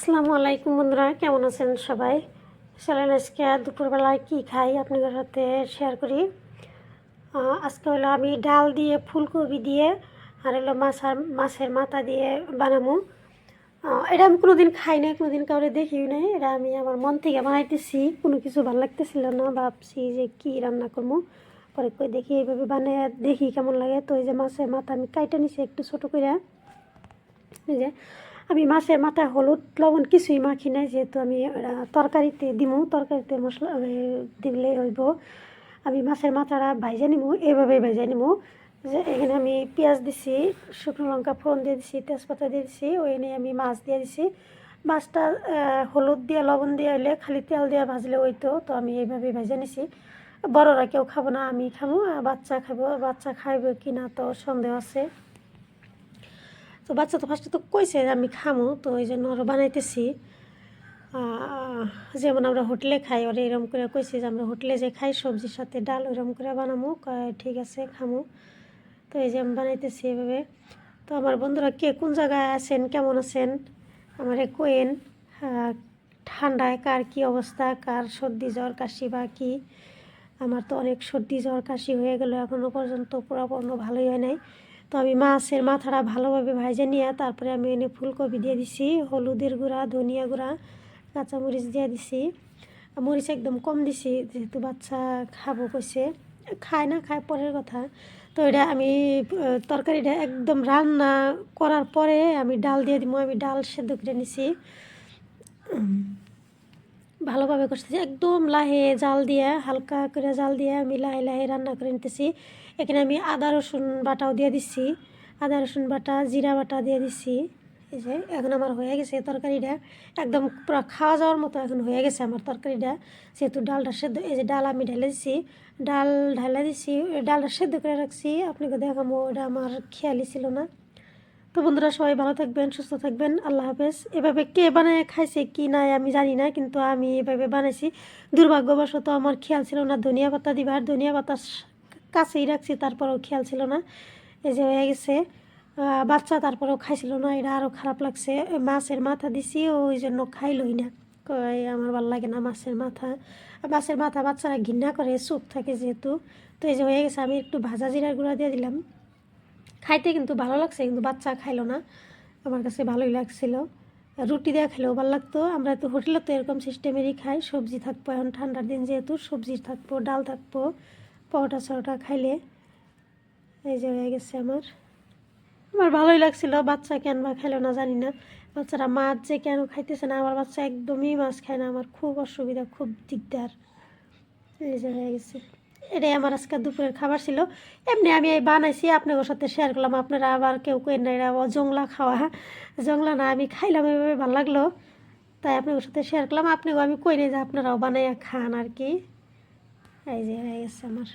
আসসালামু আলাইকুম বন্ধুরা, কেমন আছেন সবাই? চলেন আজকে দুপুরবেলায় কী খাই আপনাদের সাথে শেয়ার করি। আজকে হলো আমি ডাল দিয়ে, ফুলকপি দিয়ে আর হলো মাছের মাথা দিয়ে বানাবো। এটা আমি কোনোদিন খাই নাই, কোনোদিন কাউরে দেখিও নাই। এটা আমি আমার মন থেকে বানাইতেছি, কোনো কিছু ভালো লাগতেছিল না, ভাবছি যে কী রান্না করবো। পরে কই দেখি এইভাবে বানিয়ে দেখি কেমন লাগে। তো এই যে মাছের মাথা আমি কাইটা নিছি একটু ছোটো করে। এই যে আমি মাছের মাথায় হলুদ লবণ কিছুই মাখি নাই, যেহেতু আমি তরকারিতে দিমু, তরকারিতে মশলা দিলে হইব। আমি মাছের মাথাটা ভাইজা নিবো, এইভাবেই ভাইজা নিবো। যে এখানে আমি পেঁয়াজ দিছি, শুকনো লঙ্কা ফোড়ন দিয়ে দিছি, তেজপাতা দিয়ে দিছি, ওই নিয়ে আমি মাছ দিয়ে দিছি। মাছটা হলুদ দিয়ে লবণ দিয়ে হলে খালি তেল দিয়ে ভাজলে হইতো। তো আমি এইভাবেই ভাইজা নিছি। বড়রা কেউ খাবো না, আমি খাবো, বাচ্চা খাবো। বাচ্চা খাইবে কি না তো সন্দেহ আছে। তো বাচ্চা তো ফার্স্টে তো কইছে যে আমি খামো, তো এই জন্য আরও বানাইতেছি। যেমন আমরা হোটেলে খাই, ওরা এরকম করে কইছে যে আমরা হোটেলে যে খাই সবজির সাথে ডাল, ওইরকম করে বানামো। ঠিক আছে, খামো। তো এই যে আমি বানাইতেছি এভাবে। তো আমার বন্ধুরা কে কোন জায়গায় আছেন, কেমন আছেন আমারে কোয়েন। ঠান্ডায় কার কী অবস্থা, কার সর্দি জ্বর কাশি বা কী। আমার তো অনেক সর্দি জ্বর কাশি হয়ে গেল, এখনও পর্যন্ত পুরোপূর্ণ ভালোই হয় নাই। তো আমি মাছের মাথাটা ভালোভাবে ভাজে নিয়ে তারপরে আমি এনে ফুলকপি দিয়ে দিছি, হলুদের গুঁড়া, ধনিয়া গুঁড়া, কাঁচামরিচ দিয়ে দিছি। মরিচ একদম কম দিছি, যেহেতু বাচ্চা খাবো কইছে। খায় না খায় পরের কথা। তো এটা আমি তরকারিটা একদম রান্না করার পরে আমি ডাল দিয়ে দিব। আমি ডাল সেদ্ধ করে নিছি, ভালোভাবে করতেছি একদম লাহে জাল দিয়ে, হালকা করে জাল দিয়ে আমি লাহে লাহে রান্না করে নিতেছি। এখানে আমি আদা রসুন বাটাও দিয়ে দিচ্ছি, আদা রসুন বাটা, জিরা বাটা দিয়ে দিচ্ছি। এই যে এখন আমার হয়ে গেছে তরকারিটা, একদম পুরো খাওয়া যাওয়ার মতো এখন হয়ে গেছে আমার তরকারিটা। যেহেতু ডালটা সেদ্ধ, এই যে ডাল আমি ঢেলে দিচ্ছি, ডাল ঢালা দিচ্ছি, ডালটা সেদ্ধ করে রাখছি। আপনাকে দেখাবো, ওটা আমার খেয়ালই ছিল না। তো বন্ধুরা সবাই ভালো থাকবেন, সুস্থ থাকবেন, আল্লাহ হাফেজ। এভাবে কে বানায় খাইছে কি নাই আমি জানি না, কিন্তু আমি এভাবে বানাইছি। দুর্ভাগ্যবশত আমার খেয়াল ছিল না ধনিয়া পাতা দিবার, ধনিয়া পাতা কাছেই রাখছি, তারপরেও খেয়াল ছিল না। এই যে হয়ে গেছে। বাচ্চা তারপরেও খাইছিল না, এটা আরও খারাপ লাগছে। মাছের মাথা দিছি, ওই জন্য খাইলই না। কই আমার ভালো লাগে না মাছের মাথা। মাছের মাথা বাচ্চারা ঘৃণা করে, স্যুপ থাকে যেহেতু। তো এই যে হয়ে গেছে, আমি একটু ভাজা জিরার গুঁড়া দিয়ে দিলাম। খাইতে কিন্তু ভালো লাগছে, কিন্তু বাচ্চা খাইলো না। আমার কাছে ভালোই লাগছিল। রুটি দিয়ে খেলেও ভালো লাগতো। আমরা তো হোটেলে তো এরকম সিস্টেমেরই খাই, সবজি থাকবো, এখন ঠান্ডার দিন যেহেতু সবজি থাকবো, ডাল থাকবো, পরোটা সরোটা খাইলে। এই যে হয়ে গেছে আমার ভালোই লাগছিল। বাচ্চা কেন বা খেলো না জানি না। বাচ্চারা মাছ যে কেন খাইতেছে না, আমার বাচ্চা একদমই মাছ খায় না, আমার খুব অসুবিধা, খুব দিকদার। এই যে হয়ে গেছে। এটাই আমার আজকে দুপুরের খাবার ছিল। এমনি আমি এই বানাইছি, আপনাদের সাথে শেয়ার করলাম। আপনারা আবার কেউ কেন না এটা জংলা খাওয়া, জংলা না, আমি খাইলাম, এভাবে ভালো লাগলো, তাই আপনাদের সাথে শেয়ার করলাম। আপনিও আমি কই নাই যে আপনারাও বানাইয়া খান আর কি। এই যে হয়ে গেছে আমার।